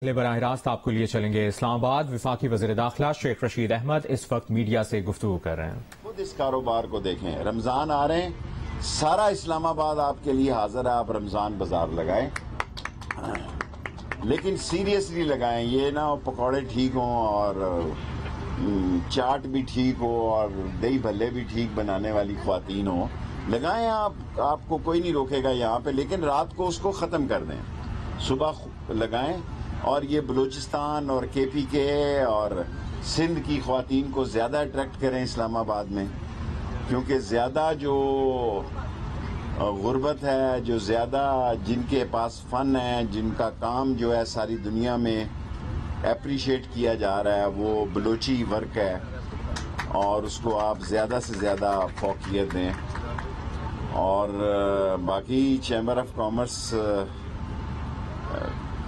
براہ راست آپ کو لیے چلیں گے اسلام آباد۔ وفاقی وزیر داخلہ شیخ رشید احمد اس وقت میڈیا سے گفتگو کر رہے ہیں۔ خود اس کاروبار کو دیکھیں، رمضان آ رہے ہیں، سارا اسلام آباد آپ کے لیے حاضر ہے، آپ رمضان بازار لگائیں لیکن سیریسلی لگائیں، یہ نہ پکوڑے ٹھیک ہوں اور چاٹ بھی ٹھیک ہو اور دہی بھلے بھی ٹھیک بنانے والی خواتین ہوں، لگائیں آپ کو کوئی نہیں روکے گا یہاں پہ، لیکن رات کو اس کو ختم کر دیں، صبح لگائیں اور یہ بلوچستان اور کے پی کے اور سندھ کی خواتین کو زیادہ اٹریکٹ کریں اسلام آباد میں، کیونکہ زیادہ جو غربت ہے، جو زیادہ جن کے پاس فن ہے، جن کا کام جو ہے ساری دنیا میں اپریشیٹ کیا جا رہا ہے، وہ بلوچی ورک ہے اور اس کو آپ زیادہ سے زیادہ فوقیت دیں۔ اور باقی چیمبر آف کامرس،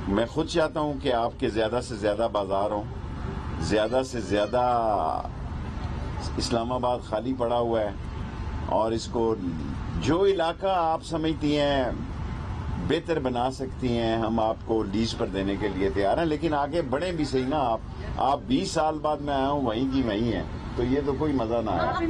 میں خود چاہتا ہوں کہ آپ کے زیادہ سے زیادہ بازار ہوں، زیادہ سے زیادہ اسلام آباد خالی پڑا ہوا ہے اور اس کو جو علاقہ آپ سمجھتی ہیں بہتر بنا سکتی ہیں، ہم آپ کو لیز پر دینے کے لیے تیار ہیں، لیکن آگے بڑھیں بھی صحیح نا۔ آپ 20 سال بعد میں آیا ہوں، وہیں کی وہیں ہیں، تو یہ تو کوئی مزہ نہ ہے۔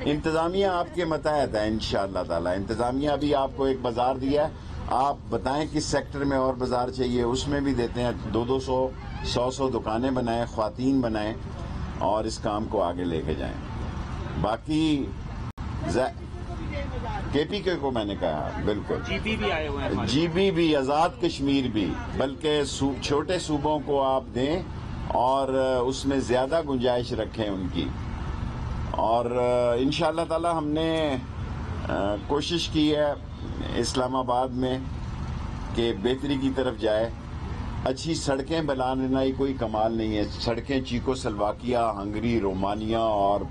انتظامیہ آپ کے متحد ہے انشاءاللہ تعالی۔ انتظامیہ بھی آپ کو ایک بازار دیا ہے، آپ بتائیں کس سیکٹر میں اور بازار چاہیے، اس میں بھی دیتے ہیں، 200 100 دکانیں بنائیں، خواتین بنائیں اور اس کام کو آگے لے کے جائیں۔ باقی کے پی کے کو میں نے کہا بالکل، جی پی بھی آئے ہوئے ہیں، جی پی بھی، آزاد کشمیر بھی، بلکہ چھوٹے صوبوں کو آپ دیں اور اس میں زیادہ گنجائش رکھیں ان کی۔ اور انشاءاللہ تعالی ہم نے کوشش کی ہے اسلام آباد میں کہ بہتری کی طرف جائے۔ اچھی سڑکیں بنانا ہی کوئی کمال نہیں ہے، سڑکیں چیکو سلواکیا، ہنگری، رومانیہ اور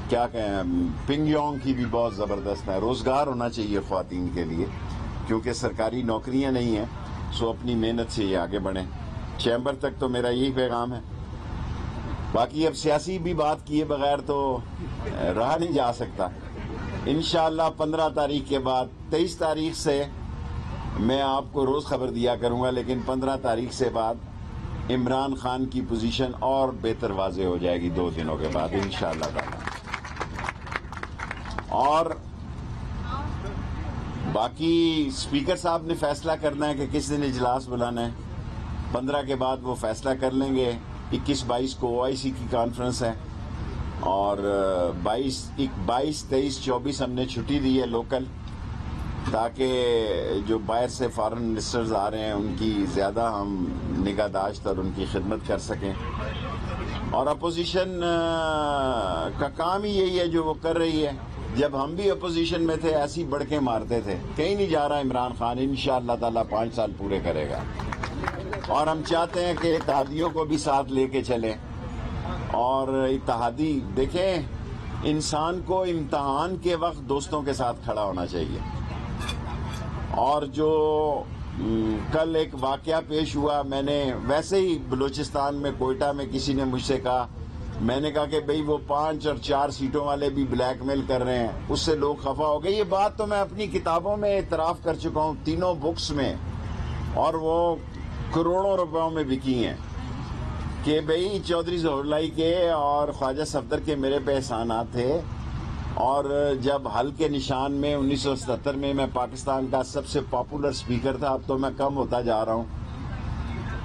کیا کہیں پنگ یونگ کی بھی بہت زبردست ہے۔ روزگار ہونا چاہیے خواتین کے لیے، کیونکہ سرکاری نوکریاں نہیں ہیں، سو اپنی محنت سے یہ آگے بڑھیں۔ چیمبر تک تو میرا یہی پیغام ہے۔ باقی اب سیاسی بھی بات کیے بغیر تو رہا نہیں جا سکتا۔ انشاءاللہ 15 تاریخ کے بعد، 23 تاریخ سے میں آپ کو روز خبر دیا کروں گا، لیکن 15 تاریخ سے بعد عمران خان کی پوزیشن اور بہتر واضح ہو جائے گی 2 دنوں کے بعد انشاءاللہ تعالی۔ اور باقی اسپیکر صاحب نے فیصلہ کرنا ہے کہ کس دن اجلاس بلانا ہے، 15 کے بعد وہ فیصلہ کر لیں گے۔ 21 22 کو او آئی سی کی کانفرنس ہے اور 22 23 24 ہم نے چھٹی دی ہے لوکل، تاکہ جو باہر سے فارن منسٹرز آ رہے ہیں ان کی زیادہ ہم نگہداشت اور ان کی خدمت کر سکیں۔ اور اپوزیشن کا کام ہی یہی ہے جو وہ کر رہی ہے۔ جب ہم بھی اپوزیشن میں تھے ایسی بڑکیں مارتے تھے، کہیں نہیں جا رہا عمران خان، انشاءاللہ تعالی 5 سال پورے کرے گا۔ اور ہم چاہتے ہیں کہ اتحادیوں کو بھی ساتھ لے کے چلیں، اور اتحادی دیکھیں، انسان کو امتحان کے وقت دوستوں کے ساتھ کھڑا ہونا چاہیے۔ اور جو کل ایک واقعہ پیش ہوا، میں نے ویسے ہی بلوچستان میں کوئٹہ میں کسی نے مجھ سے کہا، میں نے کہا کہ بھئی وہ 5 اور 4 سیٹوں والے بھی بلیک میل کر رہے ہیں، اس سے لوگ خفا ہو گئے۔ یہ بات تو میں اپنی کتابوں میں اعتراف کر چکا ہوں، 3 بکس میں، اور وہ کروڑوں روپوں میں بکی ہیں، کہ بھئی چودھری ظہور اللہ کے اور خواجہ صفدر کے میرے پہ احسانات تھے، اور جب حل کے نشان میں 1977 میں پاکستان کا سب سے پاپولر اسپیکر تھا، اب تو میں کم ہوتا جا رہا ہوں،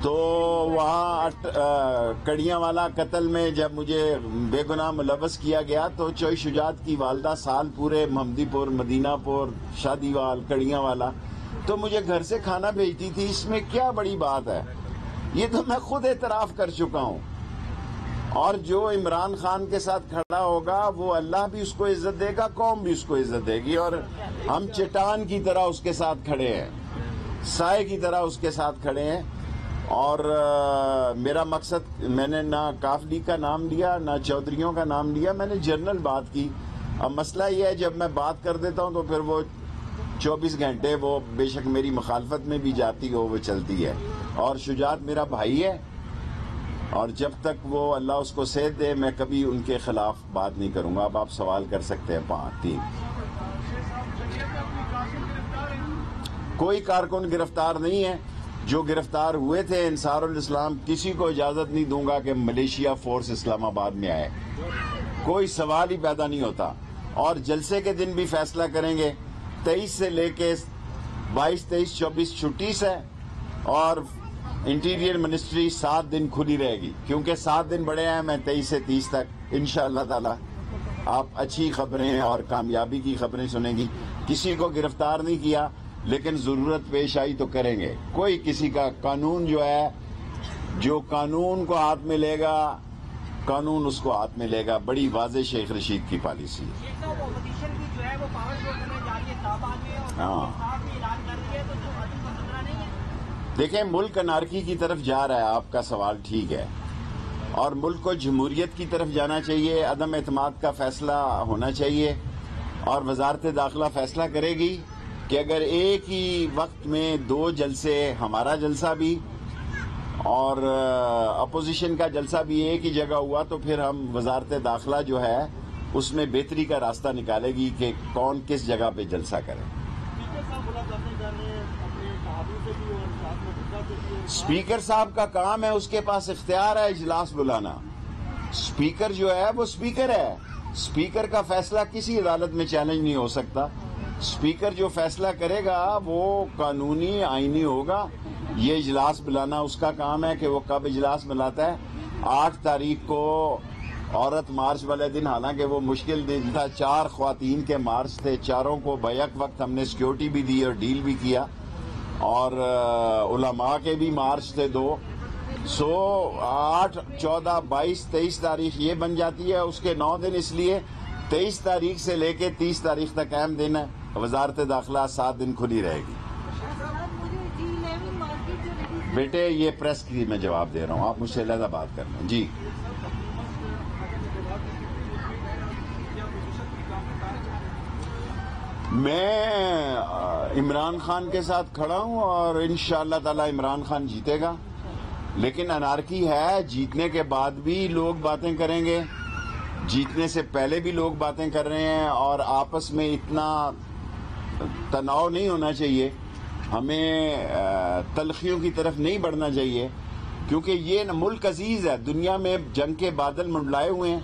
تو وہاں کڑیاں والا قتل میں جب مجھے بے گناہ ملوث کیا گیا تو چوئی شجاعت کی والدہ سال پورے محمدی پور، مدینہ پور، شادی وال، کڑیاں والا تو مجھے گھر سے کھانا بھیجتی تھی، اس میں کیا بڑی بات ہے؟ یہ تو میں خود اعتراف کر چکا ہوں۔ اور جو عمران خان کے ساتھ کھڑا ہوگا وہ اللہ بھی اس کو عزت دے گا، قوم بھی اس کو عزت دے گی، اور ہم چٹان کی طرح اس کے ساتھ کھڑے ہیں، سائے کی طرح اس کے ساتھ کھڑے ہیں۔ اور میرا مقصد، میں نے نہ کاف لیگ کا نام لیا نہ چودھریوں کا نام لیا، میں نے جنرل بات کی۔ اب مسئلہ یہ ہے جب میں بات کر دیتا ہوں تو پھر وہ 24 گھنٹے وہ بے شک میری مخالفت میں بھی جاتی ہو وہ چلتی ہے، اور شجاعت میرا بھائی ہے، اور جب تک وہ اللہ اس کو صحت دے میں کبھی ان کے خلاف بات نہیں کروں گا۔ اب آپ سوال کر سکتے ہیں 5 کوئی کارکن گرفتار نہیں ہے، جو گرفتار ہوئے تھے انصار الاسلام، کسی کو اجازت نہیں دوں گا کہ ملیشیا فورس اسلام آباد میں آئے، کوئی سوال ہی پیدا نہیں ہوتا. اور جلسے کے دن بھی فیصلہ کریں گے. 23 سے لے کے 22، 23، 24 چھٹی سے، اور انٹیریئر منسٹری 7 دن کھلی رہے گی، کیونکہ 7 دن بڑے ہیں. میں 23 سے 30 تک انشاءاللہ تعالی آپ اچھی خبریں اور کامیابی کی خبریں سنیں گی. کسی کو گرفتار نہیں کیا، لیکن ضرورت پیش آئی تو کریں گے. کوئی کسی کا قانون جو ہے، جو قانون کو ہاتھ میں لے گا قانون اس کو ہاتھ میں لے گا. بڑی واضح شیخ رشید کی پالیسی ہے. ہاں دیکھیں، ملک انارکی کی طرف جا رہا ہے، آپ کا سوال ٹھیک ہے، اور ملک کو جمہوریت کی طرف جانا چاہیے. عدم اعتماد کا فیصلہ ہونا چاہیے، اور وزارت داخلہ فیصلہ کرے گی کہ اگر ایک ہی وقت میں 2 جلسے، ہمارا جلسہ بھی اور اپوزیشن کا جلسہ بھی ایک ہی جگہ ہوا، تو پھر ہم وزارت داخلہ جو ہے اس میں بہتری کا راستہ نکالے گی کہ کون کس جگہ پہ جلسہ کرے. اسپیکر صاحب کا کام ہے، اس کے پاس اختیار ہے اجلاس بلانا. اسپیکر جو ہے وہ اسپیکر ہے. اسپیکر کا فیصلہ کسی عدالت میں چیلنج نہیں ہو سکتا. اسپیکر جو فیصلہ کرے گا وہ قانونی آئینی ہوگا. یہ اجلاس بلانا اس کا کام ہے کہ وہ کب اجلاس بلاتا ہے. 8 تاریخ کو عورت مارچ والے دن، حالانکہ وہ مشکل دن تھا، 4 خواتین کے مارچ تھے، چاروں کو بیک وقت ہم نے سیکیورٹی بھی دی اور ڈیل بھی کیا، اور علماء کے بھی مارچ تھے 2. سو 8، 14، 22، 23 تاریخ یہ بن جاتی ہے. اس کے 9 دن، اس لیے 23 تاریخ سے لے کے 30 تاریخ تک اہم دن ہے. وزارت داخلہ 7 دن کھلی رہے گی. بیٹے یہ پریس کی میں جواب دے رہا ہوں، آپ مجھ سے علیحدہ بات کر لیں. جی میں عمران خان کے ساتھ کھڑا ہوں، اور انشاءاللہ تعالی عمران خان جیتے گا. لیکن انارکی ہے، جیتنے کے بعد بھی لوگ باتیں کریں گے، جیتنے سے پہلے بھی لوگ باتیں کر رہے ہیں، اور آپس میں اتنا تناؤ نہیں ہونا چاہیے. ہمیں تلخیوں کی طرف نہیں بڑھنا چاہیے، کیونکہ یہ ملک عزیز ہے. دنیا میں جنگ کے بادل منڈلائے ہوئے ہیں.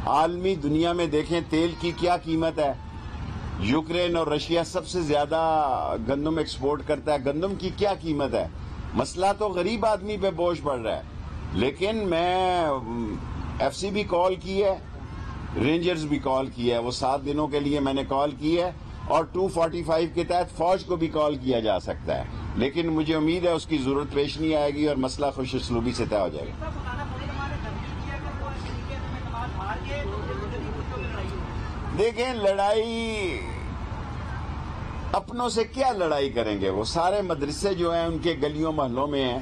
عالمی دنیا میں دیکھیں تیل کی کیا قیمت ہے. یوکرین اور رشیا سب سے زیادہ گندم ایکسپورٹ کرتا ہے. گندم کی کیا قیمت ہے. مسئلہ تو غریب آدمی پہ بوجھ پڑ رہا ہے. لیکن میں ایف سی بھی کال کی ہے، رینجرز بھی کال کی ہے. وہ 7 دنوں کے لیے میں نے کال کی ہے، اور 245 کے تحت فوج کو بھی کال کیا جا سکتا ہے. لیکن مجھے امید ہے اس کی ضرورت پیش نہیں آئے گی، اور مسئلہ خوش اسلوبی سے طے ہو جائے گا. دیکھیں، لڑائی اپنوں سے کیا لڑائی کریں گے؟ وہ سارے مدرسے جو ہیں ان کے گلیوں محلوں میں ہیں،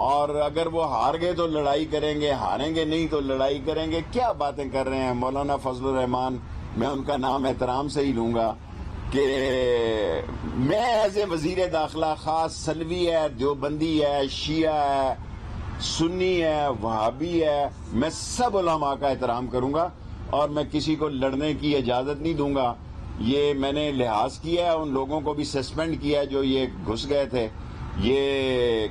اور اگر وہ ہار گئے تو لڑائی کریں گے، ہاریں گے نہیں تو لڑائی کریں گے. کیا باتیں کر رہے ہیں مولانا فضل الرحمان، میں ان کا نام احترام سے ہی لوں گا، کہ میں ایز اے وزیر داخلہ خاص سلوی ہے، دیوبندی ہے، شیعہ ہے، سنی ہے، وہابی ہے، میں سب علماء کا احترام کروں گا، اور میں کسی کو لڑنے کی اجازت نہیں دوں گا. یہ میں نے لحاظ کیا ہے، ان لوگوں کو بھی سسپینڈ کیا ہے جو یہ گھس گئے تھے. یہ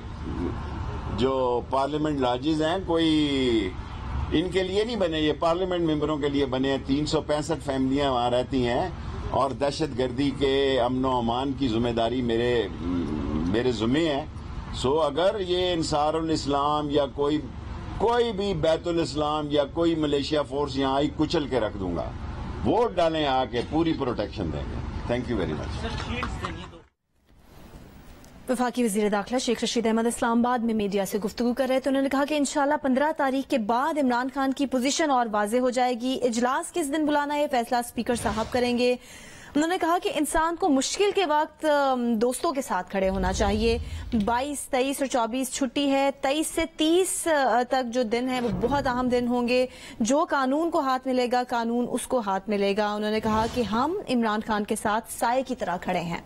جو پارلیمنٹ لاجز ہیں کوئی ان کے لیے نہیں بنے، یہ پارلیمنٹ ممبروں کے لیے بنے ہیں. 365 فیملیاں وہاں رہتی ہیں، اور دہشت گردی کے امن و امان کی ذمہ داری میرے ذمہ ہے. سو اگر یہ انصار الاسلام یا کوئی بھی بیت الاسلام یا کوئی ملیشیا فورس یہاں آئی، کچل کے رکھ دوں گا. ووٹ ڈالیں آ کے، پوری پروٹیکشن دیں گے. Thank you very much. وفاقی وزیر داخلہ شیخ رشید احمد اسلام آباد میں میڈیا سے گفتگو کر رہے تھے. انہوں نے کہا کہ انشاءاللہ 15 تاریخ کے بعد عمران خان کی پوزیشن اور واضح ہو جائے گی. اجلاس کس دن بلانا ہے فیصلہ اسپیکر صاحب کریں گے. انہوں نے کہا کہ انسان کو مشکل کے وقت دوستوں کے ساتھ کھڑے ہونا چاہیے. 22، 23 اور 24 چھٹی ہے. 23 سے 30 تک جو دن ہے وہ بہت اہم دن ہوں گے. جو قانون کو ہاتھ ملے گا قانون اس کو ہاتھ ملے گا. انہوں نے کہا کہ ہم عمران خان کے ساتھ سائے کی طرح کھڑے ہیں.